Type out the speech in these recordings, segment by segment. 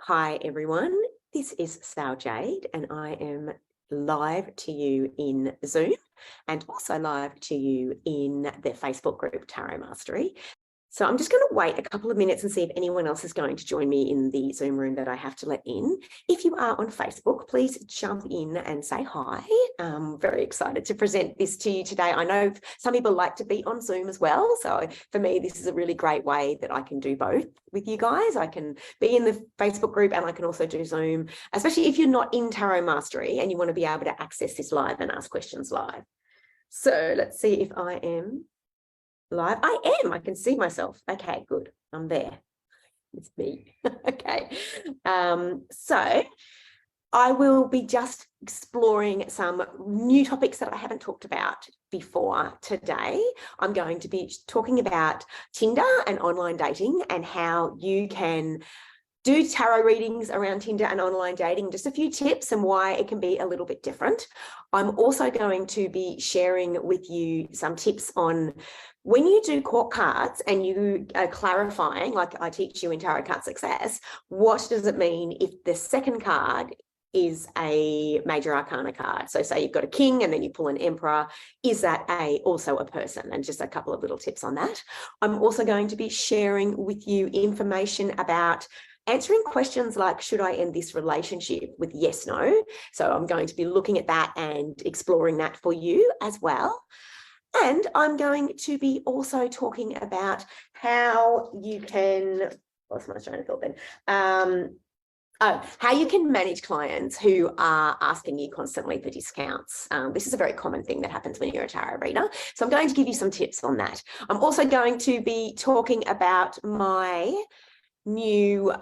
Hi everyone, this is Sal Jade and I am live to you in Zoom and also live to you in the Facebook group Tarot Mastery. So I'm just going to wait a couple of minutes and see if anyone else is going to join me in the Zoom room that I have to let in. If you are on Facebook, please jump in and say hi. I'm very excited to present this to you today. I know some people like to be on Zoom as well. So for me, this is a really great way that I can do both with you guys. I can be in the Facebook group and I can also do Zoom, especially if you're not in Tarot Mastery and you want to be able to access this live and ask questions live. So let's see if I am live. I am. I can see myself. Okay, good. I'm there. It's me. Okay. So I will be just exploring some new topics that I haven't talked about before today. I'm going to be talking about Tinder and online dating and how you can do tarot readings around Tinder and online dating, just a few tips and why it can be a little bit different. I'm also going to be sharing with you some tips on when you do court cards and you are clarifying, like I teach you in Tarot Card Success, what does it mean if the second card is a major arcana card? So say you've got a king and then you pull an emperor, is that also a person? And just a couple of little tips on that. I'm also going to be sharing with you information about answering questions like, should I end this relationship with yes, no? So I'm going to be looking at that and exploring that for you as well. And I'm going to be also talking about how you can, what's my train of thought then? How you can manage clients who are asking you constantly for discounts. This is a very common thing that happens when you're a tarot reader. So I'm going to give you some tips on that. I'm also going to be talking about my new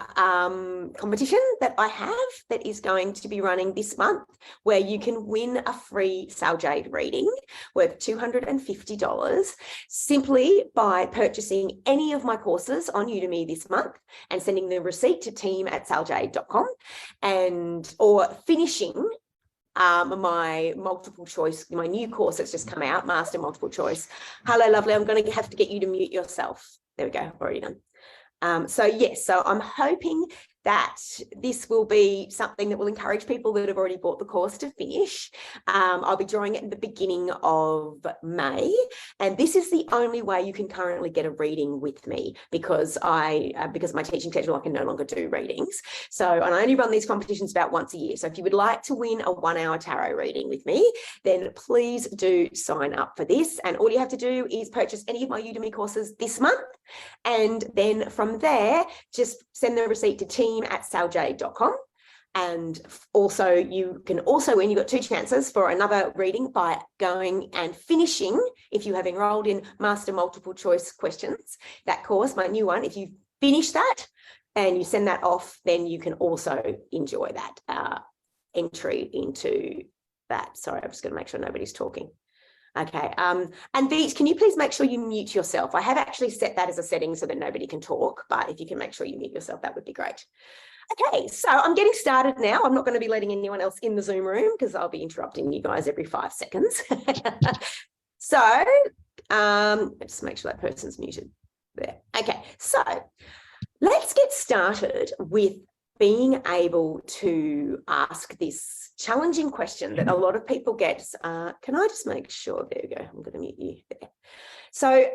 competition that I have that is going to be running this month, where you can win a free Sal Jade reading worth $250 simply by purchasing any of my courses on Udemy this month and sending the receipt to team@saljade.com and or finishing my multiple choice, my new course that's just come out, Master Multiple Choice. Hello, lovely. I'm going to have to get you to mute yourself. There we go. Already done. So yes, so I'm hoping that this will be something that will encourage people that have already bought the course to finish. I'll be drawing it in the beginning of May, and this is the only way you can currently get a reading with me because of my teaching schedule, I can no longer do readings. So, and I only run these competitions about once a year. So if you would like to win a 1-hour tarot reading with me, then please do sign up for this. And all you have to do is purchase any of my Udemy courses this month. And then from there, just send the receipt to team@saljade.com. And also you can also win, you've got 2 chances for another reading by going and finishing, if you have enrolled in Master Multiple Choice Questions, that course, my new one. If you finish that and you send that off, then you can also enjoy that entry into that. Sorry, I'm just going to make sure nobody's talking. Okay, and Beach, can you please make sure you mute yourself? I have actually set that as a setting so that nobody can talk, but if you can make sure you mute yourself, that would be great. Okay, so I'm getting started now. I'm not going to be letting anyone else in the Zoom room because I'll be interrupting you guys every 5 seconds. So just make sure that person's muted there. Okay, so let's get started with being able to ask this challenging question that a lot of people get. Can I just make sure? There we go. I'm going to mute you there. So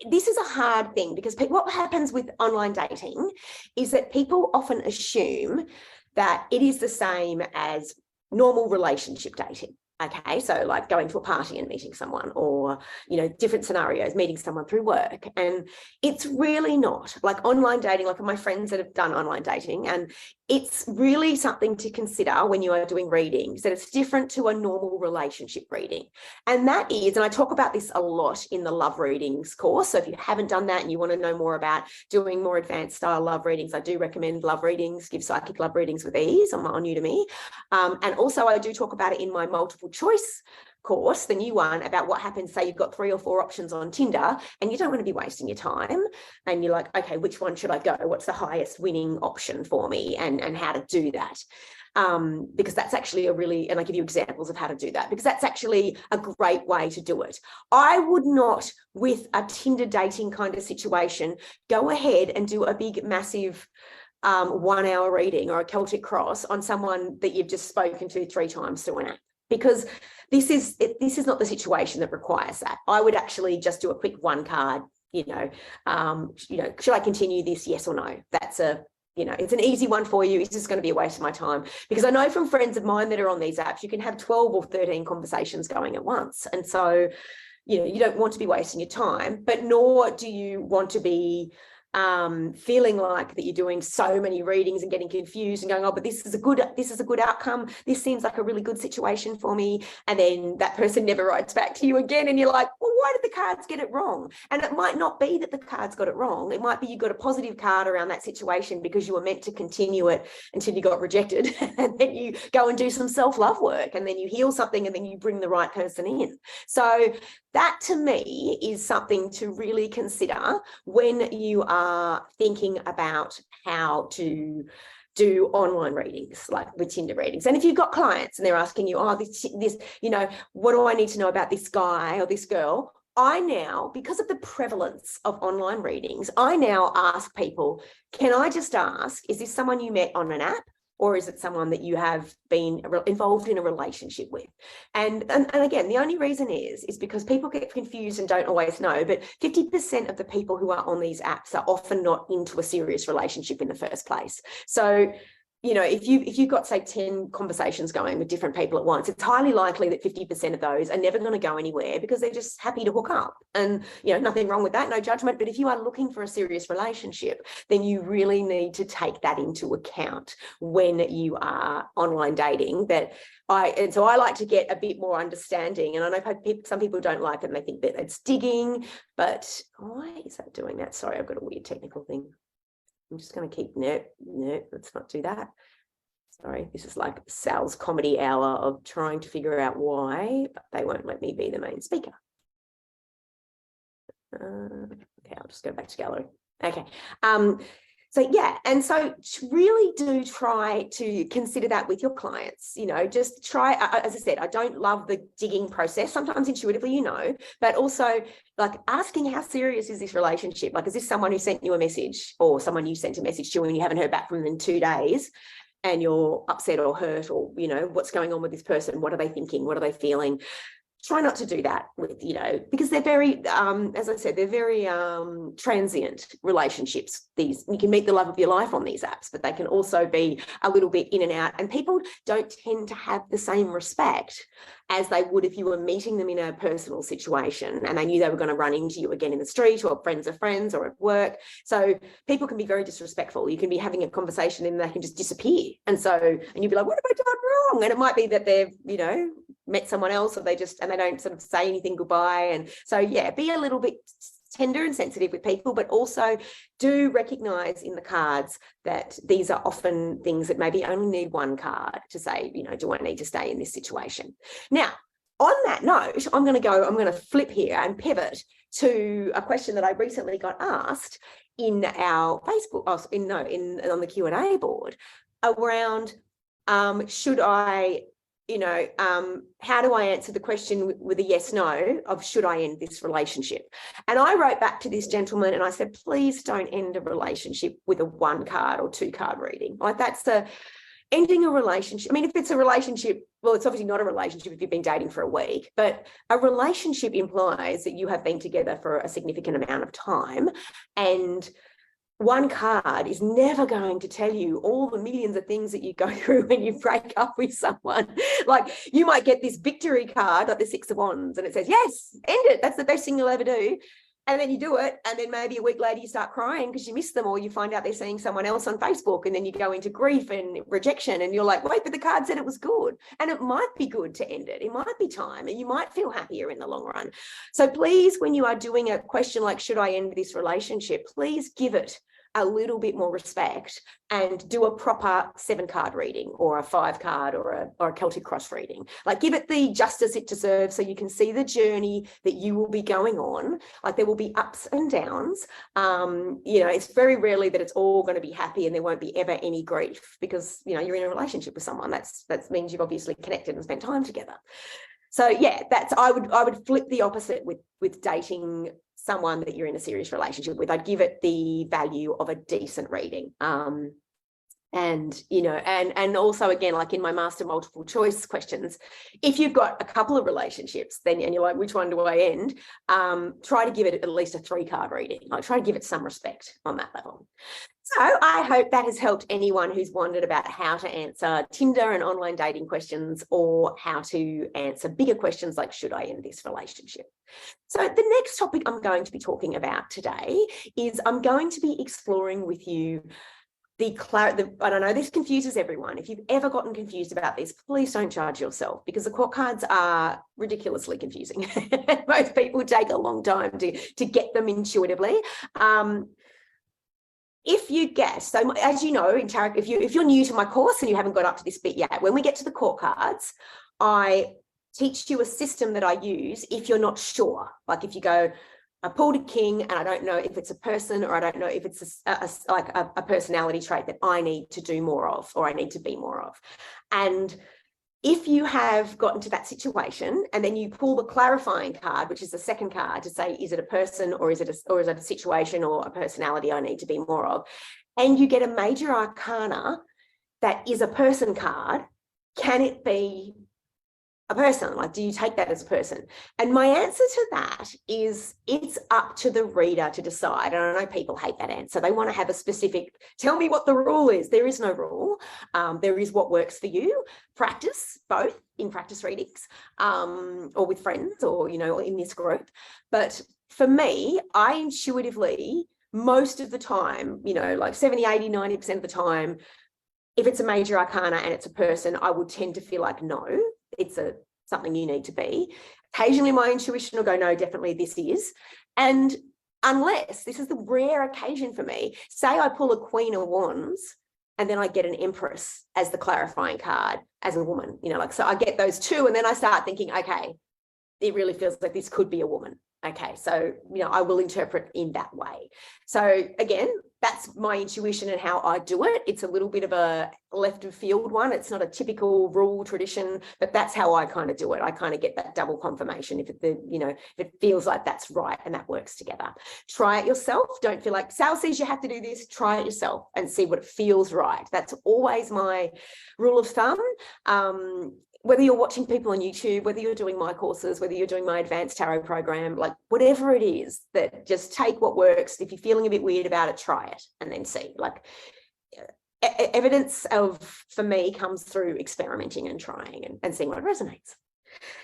this is a hard thing because what happens with online dating is that people often assume that it is the same as normal relationship dating. Okay, so like going to a party and meeting someone, or, you know, different scenarios, meeting someone through work. And it's really not. Like online dating, like my friends that have done online dating, and it's really something to consider when you are doing readings, that it's different to a normal relationship reading. And that is, and I talk about this a lot in the love readings course. So if you haven't done that and you want to know more about doing more advanced style love readings, I do recommend love readings, Give Psychic Love Readings with Ease on Udemy. And also I do talk about it in my multiple choice course, the new one, about what happens, say you've got 3 or 4 options on Tinder and you don't want to be wasting your time and you're like, okay, which one should I go? What's the highest winning option for me, and how to do that? Because that's actually and I give you examples of how to do that, because that's actually a great way to do it. I would not, with a Tinder dating kind of situation, go ahead and do a big, massive 1 hour reading or a Celtic cross on someone that you've just spoken to 3 times through an app, because this is not the situation that requires that. I would actually just do a quick 1 card, should I continue this? Yes or no? That's it's an easy one for you. It's just going to be a waste of my time, because I know from friends of mine that are on these apps, you can have 12 or 13 conversations going at once. And so, you don't want to be wasting your time, but nor do you want to be feeling like that you're doing so many readings and getting confused and going, oh, but this is a good outcome. This seems like a really good situation for me. And then that person never writes back to you again. And you're like, well, why did the cards get it wrong? And it might not be that the cards got it wrong. It might be you got a positive card around that situation because you were meant to continue it until you got rejected. And then you go and do some self-love work, and then you heal something, and then you bring the right person in. So that, to me, is something to really consider when you are thinking about how to do online readings, like with Tinder readings. And if you've got clients and they're asking you, oh, this, what do I need to know about this guy or this girl? I now, because of the prevalence of online readings, I now ask people, can I just ask, is this someone you met on an app? Or is it someone that you have been involved in a relationship with? And again, the only reason is because people get confused and don't always know, but 50% of the people who are on these apps are often not into a serious relationship in the first place. So, if you've got, say, 10 conversations going with different people at once, it's highly likely that 50% of those are never going to go anywhere, because they're just happy to hook up. And, nothing wrong with that, no judgment. But if you are looking for a serious relationship, then you really need to take that into account when you are online dating. So I like to get a bit more understanding. And I know some people don't like it and they think that it's digging, but why is that doing that? Sorry, I've got a weird technical thing. I'm just going to keep, no, let's not do that. Sorry, this is like Sal's comedy hour of trying to figure out why, but they won't let me be the main speaker. Okay, I'll just go back to gallery. Okay. So yeah, and so really do try to consider that with your clients. Just try, as I said, I don't love the digging process. Sometimes intuitively, but also like asking, how serious is this relationship? Like, is this someone who sent you a message, or someone you sent a message to and you haven't heard back from them in 2 days, and you're upset or hurt, or, what's going on with this person? What are they thinking? What are they feeling? Try not to do that with, because they're very, as I said, they're very transient relationships. You can meet the love of your life on these apps, but they can also be a little bit in and out. And people don't tend to have the same respect as they would if you were meeting them in a personal situation and they knew they were going to run into you again in the street, or friends of friends, or at work. So people can be very disrespectful. You can be having a conversation and they can just disappear. And you'd be like, what have I done wrong? And it might be that they've, met someone else, or they don't sort of say anything goodbye. And so, yeah, be a little bit tender and sensitive with people, but also do recognize in the cards that these are often things that maybe only need 1 card to say, do I need to stay in this situation? Now, on that note, I'm going to flip here and pivot to a question that I recently got asked in our Facebook, on the Q&A board around, should I, how do I answer the question with a yes, no of should I end this relationship? And I wrote back to this gentleman and I said, please don't end a relationship with a 1 card or 2 card reading. Like, that's ending a relationship. I mean, if it's a relationship, well, it's obviously not a relationship if you've been dating for a week, but a relationship implies that you have been together for a significant amount of time, and 1 card is never going to tell you all the millions of things that you go through when you break up with someone. Like, you might get this victory card, like the 6 of Wands, and it says, yes, end it. That's the best thing you'll ever do. And then you do it. And then maybe a week later you start crying because you miss them, or you find out they're seeing someone else on Facebook, and then you go into grief and rejection, and you're like, wait, but the card said it was good. And it might be good to end it. It might be time, and you might feel happier in the long run. So please, when you are doing a question like, should I end this relationship, please give it a little bit more respect and do a proper 7 card reading, or a 5 card, or a Celtic cross reading. Like, give it the justice it deserves, so you can see the journey that you will be going on. Like, there will be ups and downs. It's very rarely that it's all going to be happy and there won't be ever any grief, because you're in a relationship with someone. That means you've obviously connected and spent time together. So yeah, I would flip the opposite with dating someone that you're in a serious relationship with. I'd give it the value of a decent reading. And, you know, and also, again, like in my master multiple choice questions, if you've got a couple of relationships, then, and you're like, which one do I end? Try to give it at least a 3-card reading. Like, try to give it some respect on that level. So I hope that has helped anyone who's wondered about how to answer Tinder and online dating questions, or how to answer bigger questions like, should I end this relationship? So the next topic I'm going to be talking about today is I'm going to be exploring with you I don't know, this confuses everyone. If you've ever gotten confused about this, please don't judge yourself, because the court cards are ridiculously confusing. Most people take a long time to get them intuitively. If you guess, so as you know, in tarot, if you're new to my course and you haven't got up to this bit yet, when we get to the court cards, I teach you a system that I use if you're not sure. Like if you go, I pulled a king and I don't know if it's a person, or I don't know if it's a personality trait that I need to do more of, or I need to be more of. And if you have gotten to that situation and then you pull the clarifying card, which is the second card, to say, is it a person, or is it a situation or a personality I need to be more of? And you get a major arcana that is a person card, can it be a person? Like, do you take that as a person? And my answer to that is, it's up to the reader to decide. And I know people hate that answer. They want to have a specific, tell me what the rule is. There is no rule. There is what works for you. Practice both in practice readings, or with friends, or, you know, in this group. But for me, I intuitively, most of the time, you know, like 70, 80, 90% of the time, if it's a major arcana and it's a person, I would tend to feel like, no, it's something you need to be. Occasionally my intuition will go, no, definitely this is. And unless, this is the rare occasion for me, say I pull a Queen of Wands and then I get an Empress as the clarifying card as a woman, you know, like, so I get those two and then I start thinking, okay, it really feels like this could be a woman. Okay, so, you know, I will interpret in that way. So again, that's my intuition and how I do it. It's a little bit of a left of field one. It's not a typical rule tradition, but that's how I kind of do it. I kind of get that double confirmation if it feels like that's right and that works together. Try it yourself. Don't feel like Sal says you have to do this. Try it yourself and see what feels right. That's always my rule of thumb. Whether you're watching people on YouTube, whether you're doing my courses, whether you're doing my advanced tarot program, like whatever it is, that just take what works. If you're feeling a bit weird about it, try it and then see. Like, evidence for me comes through experimenting and trying and seeing what resonates.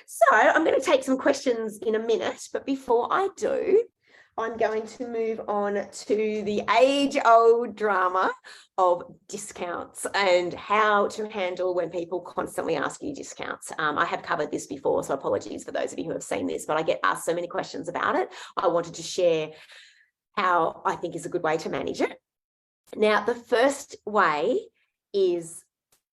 So I'm going to take some questions in a minute, but before I do, I'm going to move on to the age-old drama of discounts and how to handle when people constantly ask you discounts. I have covered this before, so apologies for those of you who have seen this, but I get asked so many questions about it. I wanted to share how I think is a good way to manage it. Now, the first way is,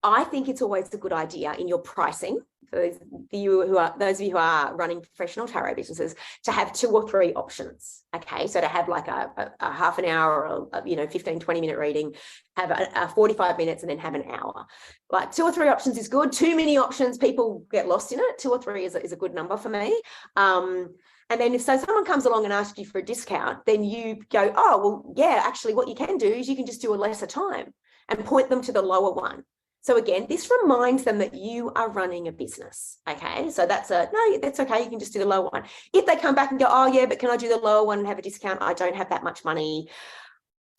I think it's always a good idea in your pricing, for those of you who are running professional tarot businesses, to have 2 or 3 options. Okay, so to have like a half an hour or 15, 20-minute reading, have a 45 minutes, and then have an hour. Like 2 or 3 options is good. Too many options, people get lost in it. 2 or 3 is a good number for me. And then if someone comes along and asks you for a discount, then you go, oh, well, yeah, actually what you can do is you can just do a lesser time and point them to the lower one. So again, this reminds them that you are running a business. Okay, so that's okay. You can just do the lower one. If they come back and go, oh yeah, but can I do the lower one and have a discount? I don't have that much money.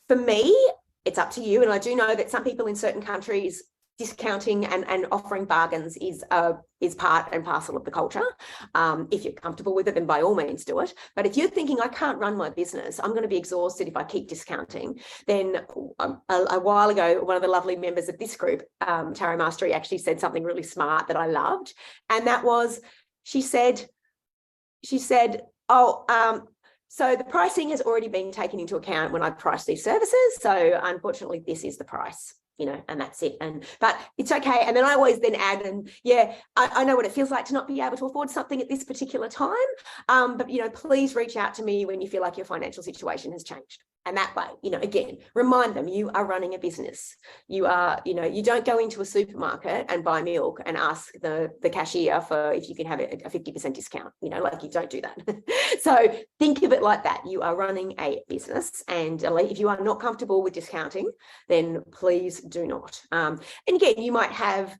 For me, it's up to you. And I do know that some people in certain countries, discounting and offering bargains is part and parcel of the culture. If you're comfortable with it, then by all means do it. But if you're thinking, I can't run my business, I'm going to be exhausted if I keep discounting, then a while ago, one of the lovely members of this group, Tarot Mastery, actually said something really smart that I loved. And that was, she said, so the pricing has already been taken into account when I price these services. So unfortunately, this is the price. And that's it. But it's okay. And then I always then add, and yeah, I know what it feels like to not be able to afford something at this particular time. But please reach out to me when you feel like your financial situation has changed. And that way, again, remind them you are running a business. You are, you don't go into a supermarket and buy milk and ask the cashier for if you can have a 50% discount, like you don't do that. So think of it like that. You are running a business, and if you are not comfortable with discounting, then please do not. And again, you might have,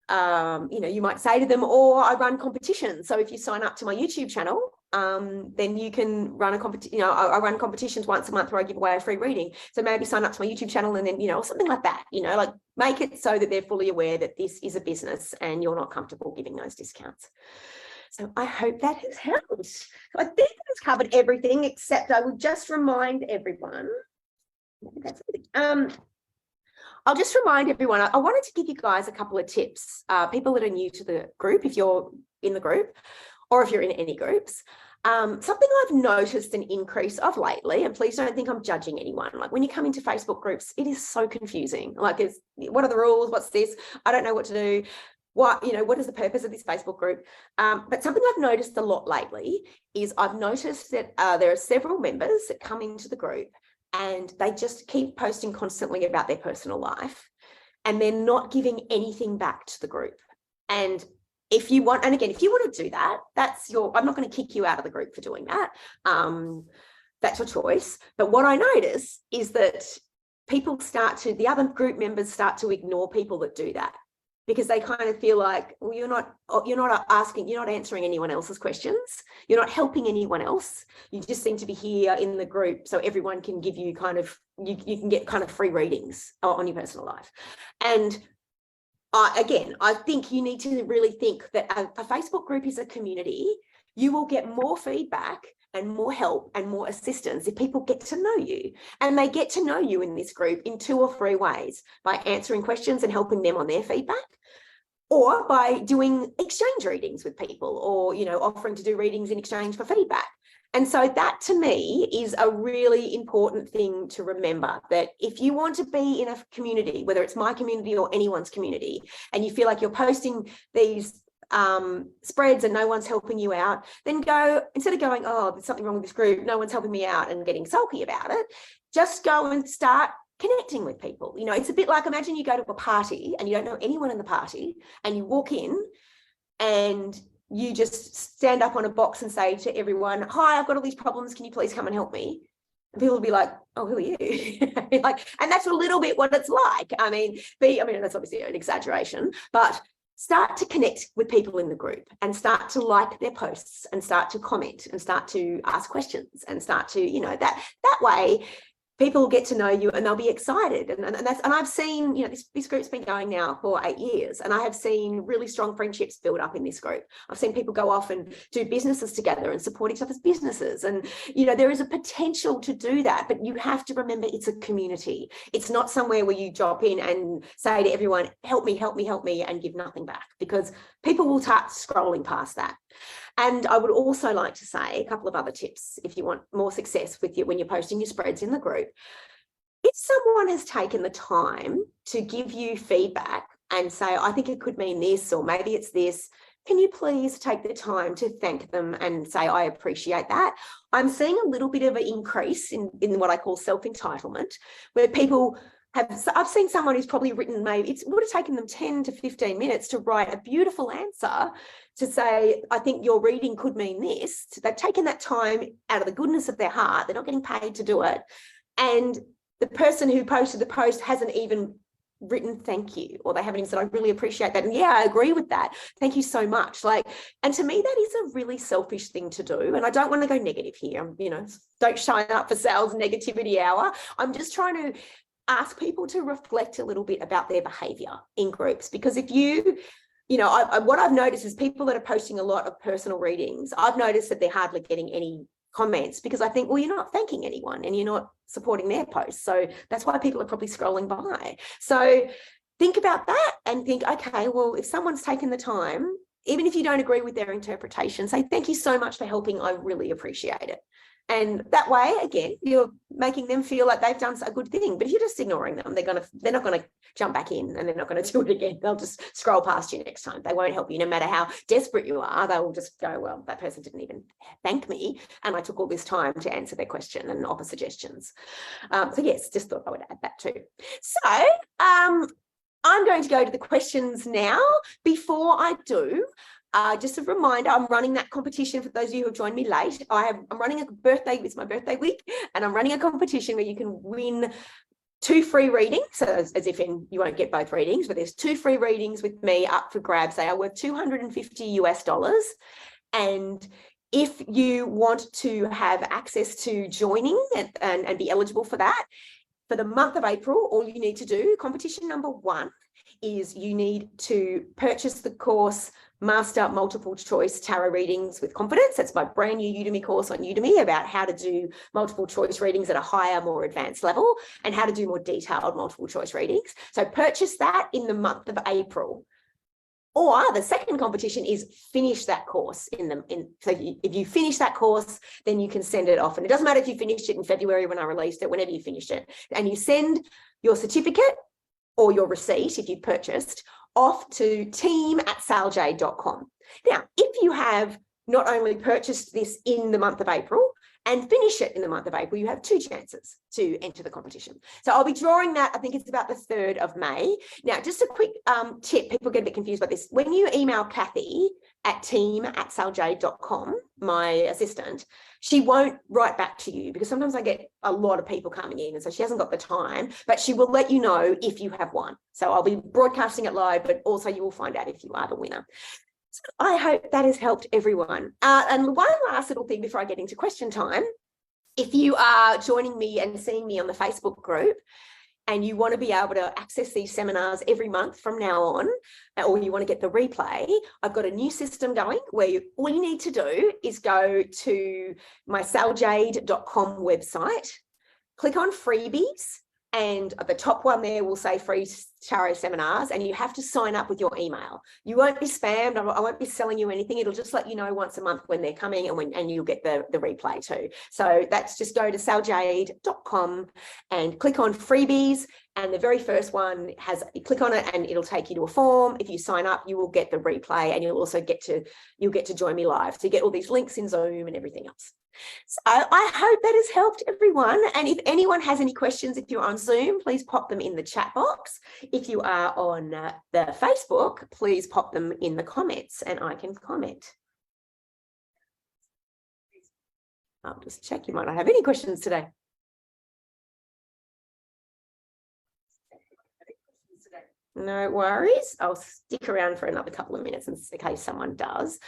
you might say to them, or I run competitions. So if you sign up to my YouTube channel, then you can run a competition. I run competitions once a month where I give away a free reading. So maybe sign up to my YouTube channel, and then, or something like that, like make it so that they're fully aware that this is a business and you're not comfortable giving those discounts. So I hope that has helped. So I think I've covered everything, except I would just remind everyone. I'll just remind everyone, I wanted to give you guys a couple of tips, people that are new to the group, if you're in the group or if you're in any groups. Something I've noticed an increase of lately, and please don't think I'm judging anyone, like when you come into Facebook groups, it is so confusing. Like, what are the rules? What's this? I don't know what to do. What is the purpose of this Facebook group? But something I've noticed a lot lately is I've noticed that there are several members that come into the group and they just keep posting constantly about their personal life, and they're not giving anything back to the group. And if you want, and again, if you want to do that, I'm not going to kick you out of the group for doing that. That's your choice. But what I notice is that the other group members start to ignore people that do that, because they kind of feel like, well, you're not answering anyone else's questions. You're not helping anyone else. You just seem to be here in the group so everyone can give you you can get kind of free readings on your personal life. And again, I think you need to really think that a Facebook group is a community. You will get more feedback and more help and more assistance if people get to know you. And they get to know you in this group in 2 or 3 ways: by answering questions and helping them on their feedback, or by doing exchange readings with people, or, offering to do readings in exchange for feedback. And so that, to me, is a really important thing to remember, that if you want to be in a community, whether it's my community or anyone's community, and you feel like you're posting these spreads and no one's helping you out, then instead of going, oh, there's something wrong with this group, no one's helping me out, and getting sulky about it, just go and start connecting with people. It's a bit like, imagine you go to a party and you don't know anyone in the party, and you walk in and you just stand up on a box and say to everyone, hi, I've got all these problems, can you please come and help me? And people will be like, oh, who are you? And that's a little bit what it's like. I mean, that's obviously an exaggeration, but start to connect with people in the group, and start to like their posts, and start to comment, and start to ask questions, and start to, that way people will get to know you and they'll be excited. And I've seen, this group's been going now for 8 years, and I have seen really strong friendships build up in this group. I've seen people go off and do businesses together and support each other's businesses. And, there is a potential to do that, but you have to remember it's a community. It's not somewhere where you drop in and say to everyone, help me, help me, help me, and give nothing back, because people will start scrolling past that. And I would also like to say a couple of other tips if you want more success when you're posting your spreads in the group. If someone has taken the time to give you feedback and say, I think it could mean this, or maybe it's this, can you please take the time to thank them and say, I appreciate that? I'm seeing a little bit of an increase in what I call self-entitlement, where people I've seen someone who's probably written, maybe it would have taken them 10 to 15 minutes to write a beautiful answer to say, I think your reading could mean this. So they've taken that time out of the goodness of their heart. They're not getting paid to do it. And the person who posted the post hasn't even written thank you, or they haven't even said, I really appreciate that. And yeah, I agree with that. Thank you so much. And to me, that is a really selfish thing to do. And I don't want to go negative here. Don't shine up for Sal's negativity hour. I'm just trying to ask people to reflect a little bit about their behavior in groups, because if what I've noticed is people that are posting a lot of personal readings, I've noticed that they're hardly getting any comments, because I think, well, you're not thanking anyone and you're not supporting their posts. So that's why people are probably scrolling by. So think about that and think, okay, well, if someone's taken the time, even if you don't agree with their interpretation, say, thank you so much for helping. I really appreciate it. And that way, again, you're making them feel like they've done a good thing. But if you're just ignoring them, they're not going to jump back in, and they're not going to do it again. They'll just scroll past you next time. They won't help you, no matter how desperate you are. They will just go, well, that person didn't even thank me, and I took all this time to answer their question and offer suggestions. So yes, just thought I would add that too. So I'm going to go to the questions now. Before I do, just a reminder, I'm running that competition for those of you who have joined me late. I'm running a birthday, it's my birthday week, and I'm running a competition where you can win 2 free readings. So as if you won't get both readings, but there's 2 free readings with me up for grabs. They are worth $250. And if you want to have access to joining and be eligible for that, for the month of April, all you need to do, competition number 1, is you need to purchase the course Master Multiple Choice Tarot Readings with Confidence. That's my brand new Udemy course on Udemy about how to do multiple choice readings at a higher, more advanced level, and how to do more detailed multiple choice readings. So purchase that in the month of April. Or the second competition is finish that course so if you finish that course, then you can send it off. And it doesn't matter if you finished it in February when I released it, whenever you finished it, and you send your certificate or your receipt, if you purchased, off to team@saljade.com. Now, if you have not only purchased this in the month of April and finish it in the month of April, you have 2 chances to enter the competition. So I'll be drawing that, I think it's about the 3rd of May. Now, just a quick tip, people get a bit confused about this. When you email Kathy at team@saljade.com, my assistant, she won't write back to you, because sometimes I get a lot of people coming in, and so she hasn't got the time, but she will let you know if you have won. So I'll be broadcasting it live, but also you will find out if you are the winner. So I hope that has helped everyone. And one last little thing before I get into question time. If you are joining me and seeing me on the Facebook group, and you want to be able to access these seminars every month from now on, or you want to get the replay, I've got a new system going where all you need to do is go to my saljade.com website, click on freebies, and the top one there will say free tarot seminars, and you have to sign up with your email. You won't be spammed. I won't be selling you anything. It'll just let you know once a month when they're coming, and you'll get the replay too. So that's just go to saljade.com and click on freebies. And the very first one you click on it and it'll take you to a form. If you sign up, you will get the replay, and you'll also get to join me live. So you get all these links in Zoom and everything else. So I hope that has helped everyone. And if anyone has any questions, if you're on Zoom, please pop them in the chat box. If you are on the Facebook, please pop them in the comments and I can comment. I'll just check. You might not have any questions today. No worries. I'll stick around for another couple of minutes in case someone does.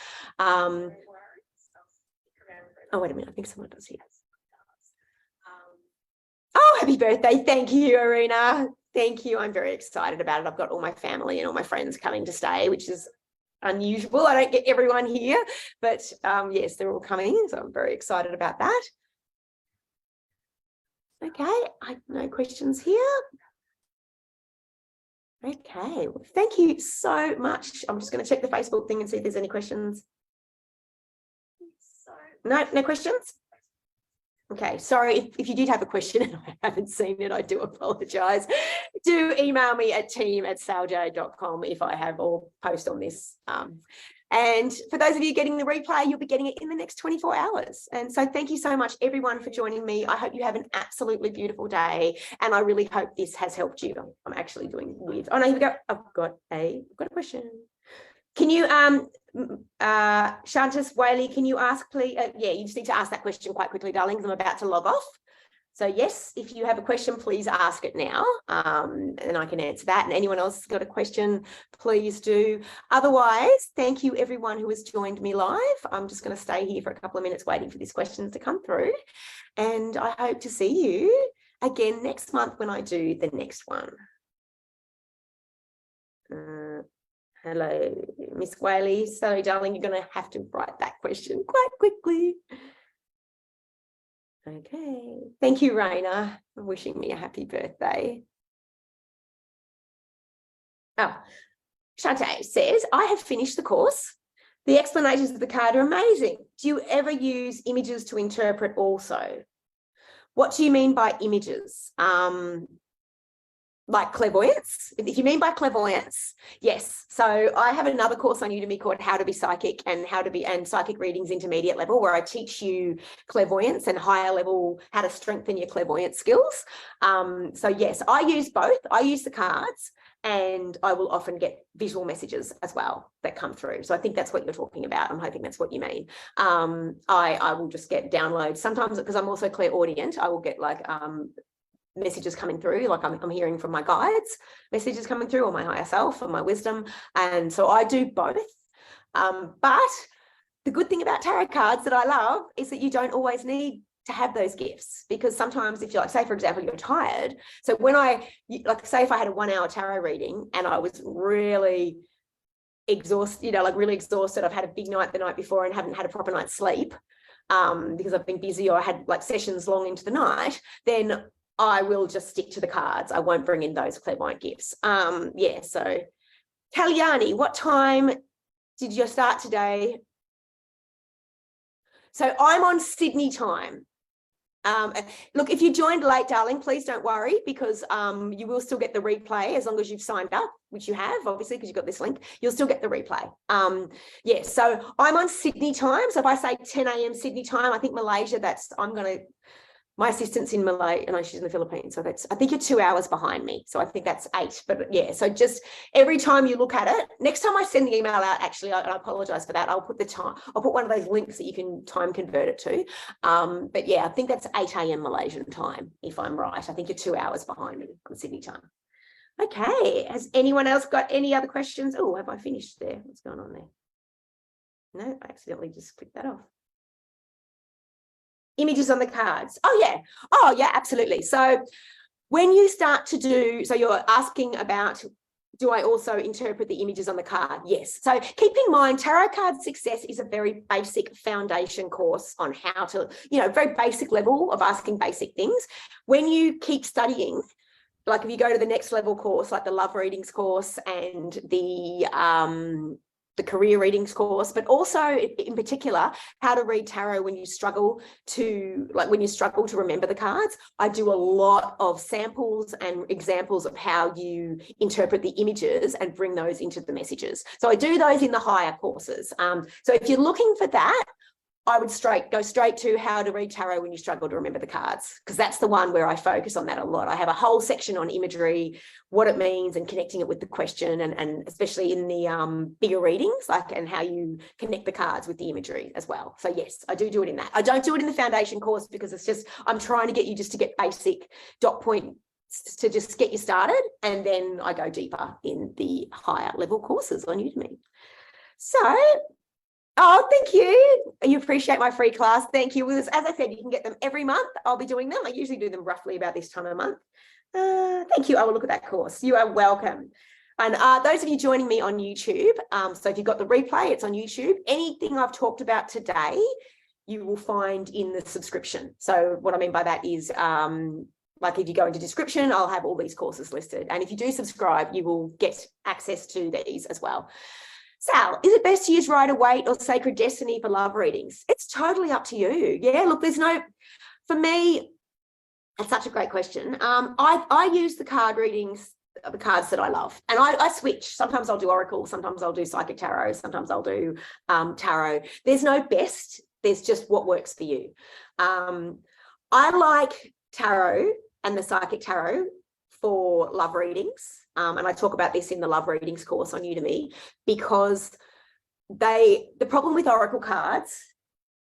Oh, wait a minute. I think someone does here. Oh, happy birthday. Thank you, Arena. Thank you. I'm very excited about it. I've got all my family and all my friends coming to stay, which is unusual. I don't get everyone here, but yes, they're all coming. So I'm very excited about that. Okay. No questions here. Okay. Well, thank you so much. I'm just going to check the Facebook thing and see if there's any questions. No questions? Okay, sorry if you did have a question and I haven't seen it, I do apologise. Do email me at team@saljade.com if I have or post on this. And for those of you getting the replay, you'll be getting it in the next 24 hours. And so thank you so much, everyone, for joining me. I hope you have an absolutely beautiful day. And I really hope this has helped you. I'm actually doing weird. Oh, no, here we go. I've got a question. Can you, Shantas Whaley, can you ask, please? Yeah, you just need to ask that question quite quickly, darlings. I'm about to log off. So yes, if you have a question, please ask it now, and I can answer that. And anyone else has got a question, please do. Otherwise, thank you everyone who has joined me live. I'm just going to stay here for a couple of minutes waiting for these questions to come through. And I hope to see you again next month when I do the next one. Hello, Miss Whaley. Sorry, darling, you're going to have to write that question quite quickly. Okay. Thank you, Raina, for wishing me a happy birthday. Oh, Shante says, I have finished the course. The explanations of the card are amazing. Do you ever use images to interpret also? What do you mean by images? Like clairvoyance? If you mean by clairvoyance, yes. So I have another course on Udemy called How to Be Psychic and Psychic Readings Intermediate Level, where I teach you clairvoyance and higher level, how to strengthen your clairvoyance skills. So yes, I use both. I use the cards, and I will often get visual messages as well that come through. So I think that's what you're talking about. I'm hoping that's what you mean. I will just get downloads. Sometimes, because I'm also clairaudient, I will get like messages coming through, like I'm hearing from my guides, messages coming through, or my higher self, or my wisdom. And so I do both. But the good thing about tarot cards that I love is that you don't always need to have those gifts, because sometimes if you're like, say for example, you're tired. So when like say if I had a 1 hour tarot reading and I was really exhausted, like really exhausted, I've had a big night the night before and haven't had a proper night's sleep because I've been busy, or I had like sessions long into the night, then I will just stick to the cards. I won't bring in those clairvoyant gifts. Yeah, so Kalyani, what time did you start today? So I'm on Sydney time. Look, if you joined late, darling, please don't worry, because you will still get the replay as long as you've signed up, which you have, obviously, because you've got this link. You'll still get the replay. Yeah, so I'm on Sydney time. So if I say 10 a.m. Sydney time, I think Malaysia, my assistant's in Malay, and she's in the Philippines. So I think you're 2 hours behind me. So I think that's 8. But yeah, so just every time you look at it, next time I send the email out, actually, I apologize for that. I'll put the time, I'll put one of those links that you can time convert it to. But yeah, I think that's 8 a.m. Malaysian time, if I'm right. I think you're 2 hours behind me on Sydney time. Okay. Has anyone else got any other questions? Oh, have I finished there? What's going on there? No, I accidentally just clicked that off. Images on the cards. Oh yeah, absolutely. So when you start to do, so you're asking about, do I also interpret the images on the card? Yes. So keep in mind, Tarot Card Success is a very basic foundation course on how to, very basic level of asking basic things. When you keep studying, like if you go to the next level course, like the Love Readings course and the career readings course, but also in particular, how to read tarot when you struggle to remember the cards. I do a lot of samples and examples of how you interpret the images and bring those into the messages. So I do those in the higher courses. So if you're looking for that, I would go straight to how to read tarot when you struggle to remember the cards, because that's the one where I focus on that a lot. I have a whole section on imagery, what it means, and connecting it with the question, and especially in the bigger readings, and how you connect the cards with the imagery as well. So yes, I do it in that. I don't do it in the foundation course because it's just, I'm trying to get you just to get basic dot point to just get you started, and then I go deeper in the higher level courses on Udemy. So, oh, thank you. You appreciate my free class. Thank you. As I said, you can get them every month. I'll be doing them. I usually do them roughly about this time of month. Thank you. I will look at that course. You are welcome. And those of you joining me on YouTube, so if you've got the replay, it's on YouTube. Anything I've talked about today, you will find in the subscription. So what I mean by that is, like if you go into description, I'll have all these courses listed. And if you do subscribe, you will get access to these as well. Sal, is it best to use Rider-Waite or Sacred Destiny for love readings? It's totally up to you. Yeah, look, for me, that's such a great question. I use the card readings, the cards that I love, and I switch. Sometimes I'll do Oracle, sometimes I'll do Psychic Tarot, sometimes I'll do Tarot. There's no best, there's just what works for you. I like Tarot and the Psychic Tarot for love readings. And I talk about this in the Love Readings course on Udemy, because the problem with Oracle cards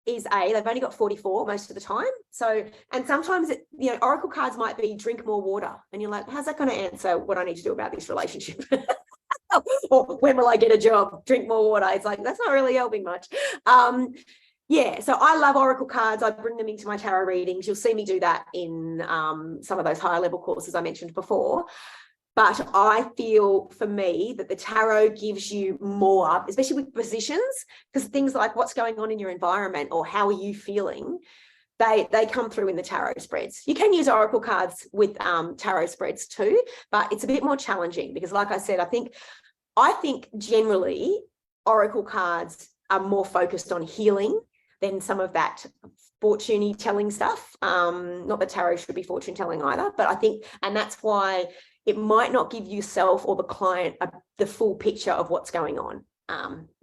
is they've only got 44 most of the time. So, and sometimes Oracle cards might be drink more water, and you're like, how's that going to answer what I need to do about this relationship? Or when will I get a job? Drink more water. It's like, that's not really helping much. Yeah, so I love Oracle cards. I bring them into my tarot readings. You'll see me do that in some of those higher level courses I mentioned before. But I feel, for me, that the tarot gives you more, especially with positions, because things like what's going on in your environment or how are you feeling, they come through in the tarot spreads. You can use Oracle cards with tarot spreads too, but it's a bit more challenging because, like I said, I think generally Oracle cards are more focused on healing than some of that fortune telling stuff. Not that tarot should be fortune telling either, but I think, and that's why it might not give yourself or the client the full picture of what's going on.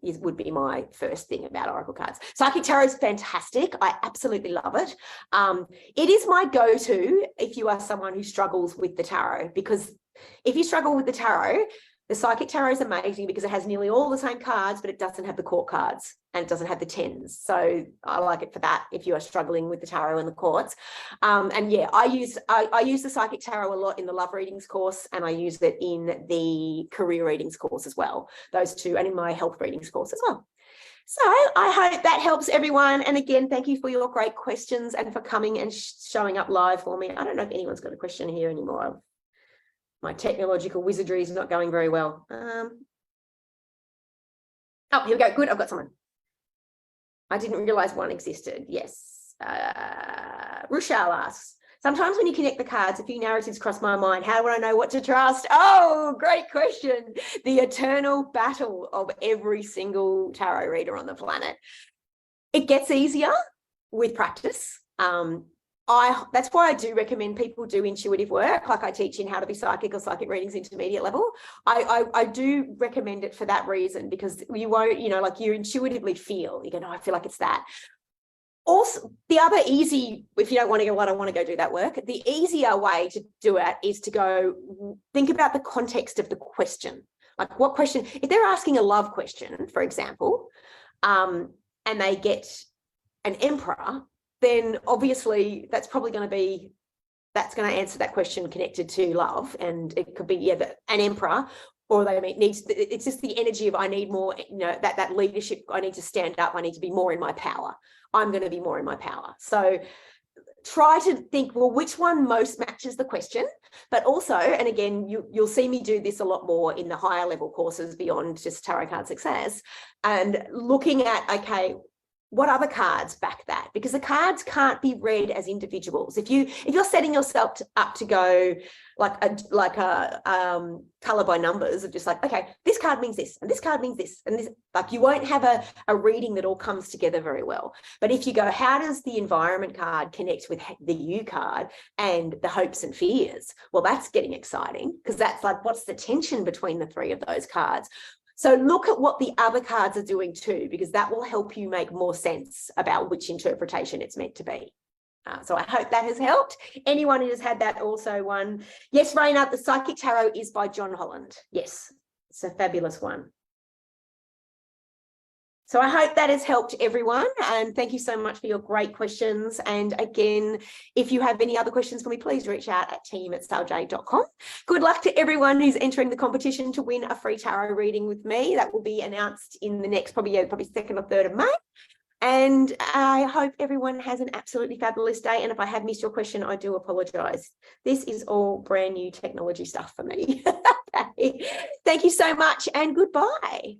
Would be my first thing about oracle cards. Psychic tarot is fantastic. I absolutely love it. It is my go-to if you are someone who struggles with the tarot, because if you struggle with the tarot, the psychic tarot is amazing because it has nearly all the same cards, but it doesn't have the court cards and it doesn't have the tens. So I like it for that if you are struggling with the tarot and the courts. And yeah, I use the psychic tarot a lot in the love readings course, and I use it in the career readings course as well. Those two, and in my health readings course as well. So I hope that helps everyone. And again, thank you for your great questions and for coming and showing up live for me. I don't know if anyone's got a question here anymore. My technological wizardry is not going very well. Oh, here we go. Good. I've got someone. I didn't realize one existed. Yes. Rochelle asks, sometimes when you connect the cards, a few narratives cross my mind. How would I know what to trust? Oh, great question. The eternal battle of every single tarot reader on the planet. It gets easier with practice. That's why I do recommend people do intuitive work, like I teach in how to be psychic or psychic readings intermediate level. I do recommend it for that reason, because you won't, like you intuitively feel, you go, no, I feel like it's that. Also, the other easy, if you don't want to go, I don't want to go do that work, the easier way to do it is to go think about the context of the question. Like what question, if they're asking a love question, for example, and they get an emperor, then obviously that's probably going to answer that question connected to love. And it could be, an emperor, or it's just the energy of, I need more, that leadership. I need to stand up. I need to be more in my power. I'm going to be more in my power. So try to think, well, which one most matches the question, but also, and again, you'll see me do this a lot more in the higher level courses beyond just Tarot Card Success, and looking at, okay, what other cards back that? Because the cards can't be read as individuals. If you're setting yourself up to go like a color by numbers of just like, okay, this card means this, and this card means this, and this, like you won't have a reading that all comes together very well. But if you go, how does the environment card connect with the you card and the hopes and fears? Well, that's getting exciting, because that's like, what's the tension between the three of those cards? So look at what the other cards are doing too, because that will help you make more sense about which interpretation it's meant to be. So I hope that has helped. Anyone who has had that also one. Yes, Raina, the Psychic Tarot is by John Holland. Yes, it's a fabulous one. So I hope that has helped everyone, and thank you so much for your great questions. And again, if you have any other questions for me, please reach out at team@saljade.com. Good luck to everyone who's entering the competition to win a free tarot reading with me. That will be announced in the next probably 2nd or 3rd of May. And I hope everyone has an absolutely fabulous day. And if I have missed your question, I do apologise. This is all brand new technology stuff for me. Thank you so much, and goodbye.